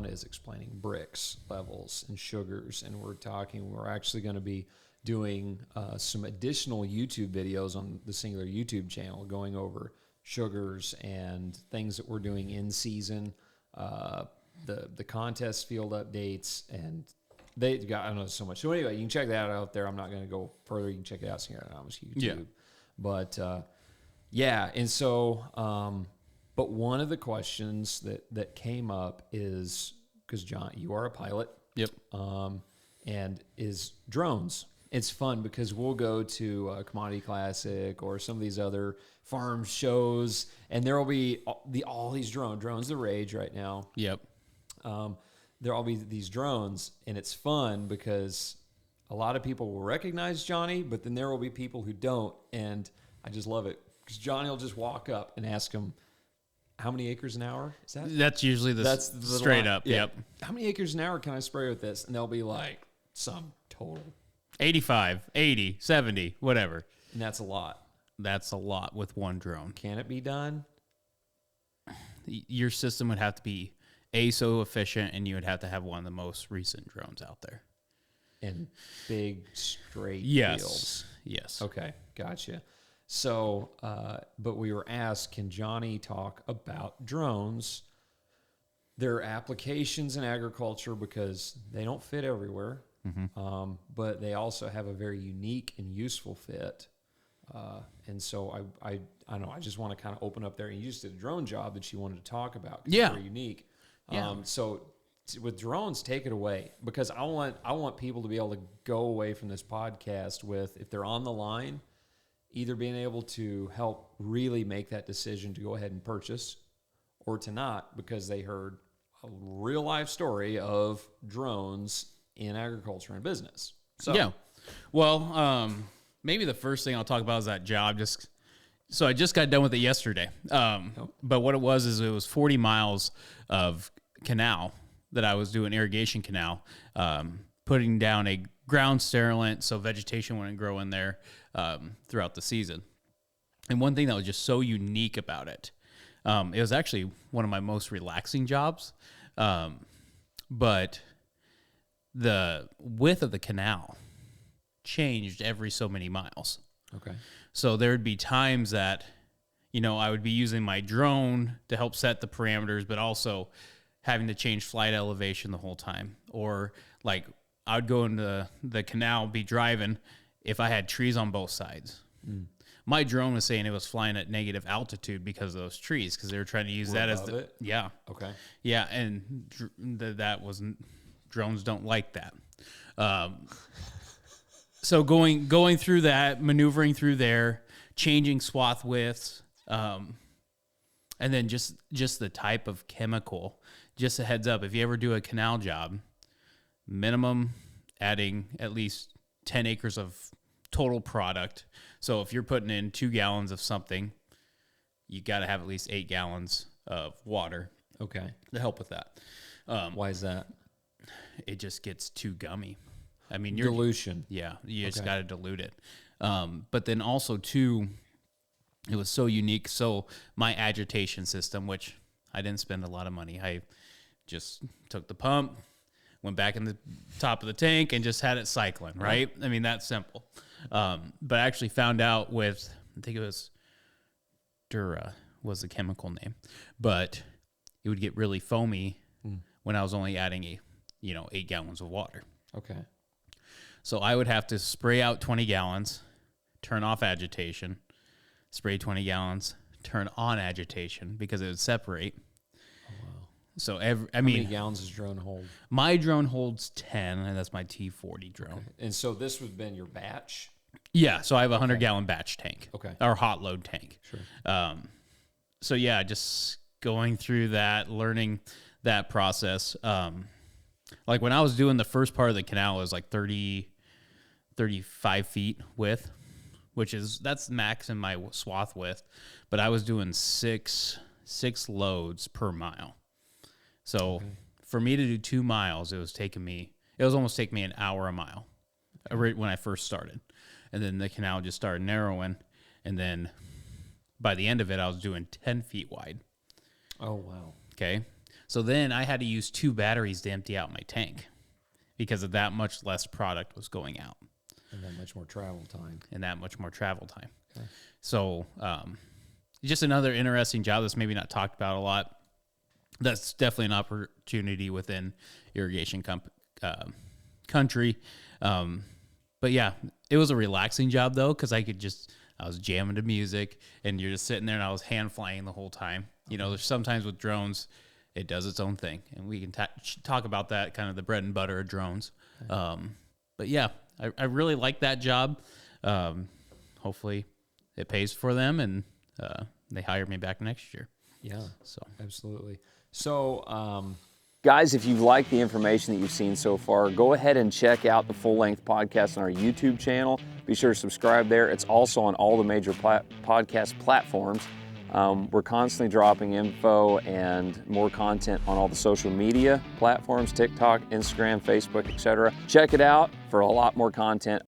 one is explaining bricks, levels, and sugars. And we're actually going to be doing some additional YouTube videos on the Singular YouTube channel going over sugars and things that we're doing in season, the contest field updates, and I don't know so much. So anyway, you can check that out there. I'm not going to go further. You can check it out. Singular Agronomics YouTube. Yeah. But yeah, and so but one of the questions that came up is, because John, you are a pilot. Yep. And is drones. It's fun because we'll go to Commodity Classic or some of these other farm shows, and there will be all these drones the rage right now. Yep. There'll all be these drones, and it's fun because a lot of people will recognize Johnny, but then there will be people who don't, and I just love it because Johnny will just walk up and ask him, how many acres an hour is that? That's usually that's the straight line. up. Yeah. Yep. How many acres an hour can I spray with this? And they'll be like some total. 85, 80, 70, whatever. And that's a lot. That's a lot with one drone. Can it be done? Your system would have to be so efficient, and you would have to have one of the most recent drones out there. In big straight Yes. fields. Yes. Okay, gotcha. So, but we were asked, can Johnny talk about drones, their applications in agriculture, because they don't fit everywhere, but they also have a very unique and useful fit. And so I don't know, I just want to kind of open up there. And you just did a drone job that you wanted to talk about. Yeah. It's very unique. Yeah. So with drones, take it away, because I want people to be able to go away from this podcast with, if they're on the line, either being able to help really make that decision to go ahead and purchase, or to not, because they heard a real life story of drones in agriculture and business. So Yeah. Well, maybe the first thing I'll talk about is that job. So I just got done with it yesterday. But what it was 40 miles of canal that I was doing, irrigation canal, putting down a ground sterilant so vegetation wouldn't grow in there throughout the season. And one thing that was just so unique about it, it was actually one of my most relaxing jobs, but the width of the canal changed every so many miles. Okay. So there would be times that, I would be using my drone to help set the parameters, but also having to change flight elevation the whole time. Or like I would go into the canal, be driving if I had trees on both sides. My drone was saying it was flying at negative altitude because of those trees, because they were trying to use that as it? Yeah. Okay. Yeah, and that wasn't, drones don't like that. So going through that, maneuvering through there, changing swath widths, and then just the type of chemical. Just a heads up, if you ever do a canal job, minimum adding at least 10 acres of total product. So if you're putting in 2 gallons of something, you got to have at least 8 gallons of water. Okay. To help with that. Why is that? It just gets too gummy. I mean, Dilution. Yeah, you just Okay. got to dilute it. But then also, too, it was so unique. So my agitation system, which I didn't spend a lot of money. I just took the pump, went back in the top of the tank, and just had it cycling, right? I mean, that's simple. But I actually found out with, I think it was Dura was the chemical name, but it would get really foamy when I was only adding 8 gallons of water. Okay. So I would have to spray out 20 gallons, turn off agitation, spray 20 gallons, turn on agitation, because it would separate. Oh, wow. So How many gallons does drone hold? My drone holds 10, and that's my T40 drone. Okay. And so this would have been your batch? Yeah, so I have a 100-gallon batch tank. Okay. Or hot load tank. Sure. So yeah, just going through that, learning that process. Like when I was doing the first part of the canal, it was like 35 feet width, that's max in my swath width. But I was doing six loads per mile. So for me to do 2 miles, it was almost taking me an hour a mile when I first started. And then the canal just started narrowing. And then by the end of it, I was doing 10 feet wide. Oh, wow. Okay. So then I had to use 2 batteries to empty out my tank because of that much less product was going out. And that much more travel time. Okay. So just another interesting job that's maybe not talked about a lot. That's definitely an opportunity within irrigation country. But yeah, it was a relaxing job though, because I was jamming to music and you're just sitting there and I was hand flying the whole time. You know, there's sometimes with drones, it does its own thing. And we can talk about that, kind of the bread and butter of drones. But yeah, I really like that job. Hopefully it pays for them and they hire me back next year. Yeah, so absolutely. So, guys, if you've liked the information that you've seen so far, go ahead and check out the full-length podcast on our YouTube channel. Be sure to subscribe there. It's also on all the major podcast platforms. We're constantly dropping info and more content on all the social media platforms, TikTok, Instagram, Facebook, etc. Check it out for a lot more content.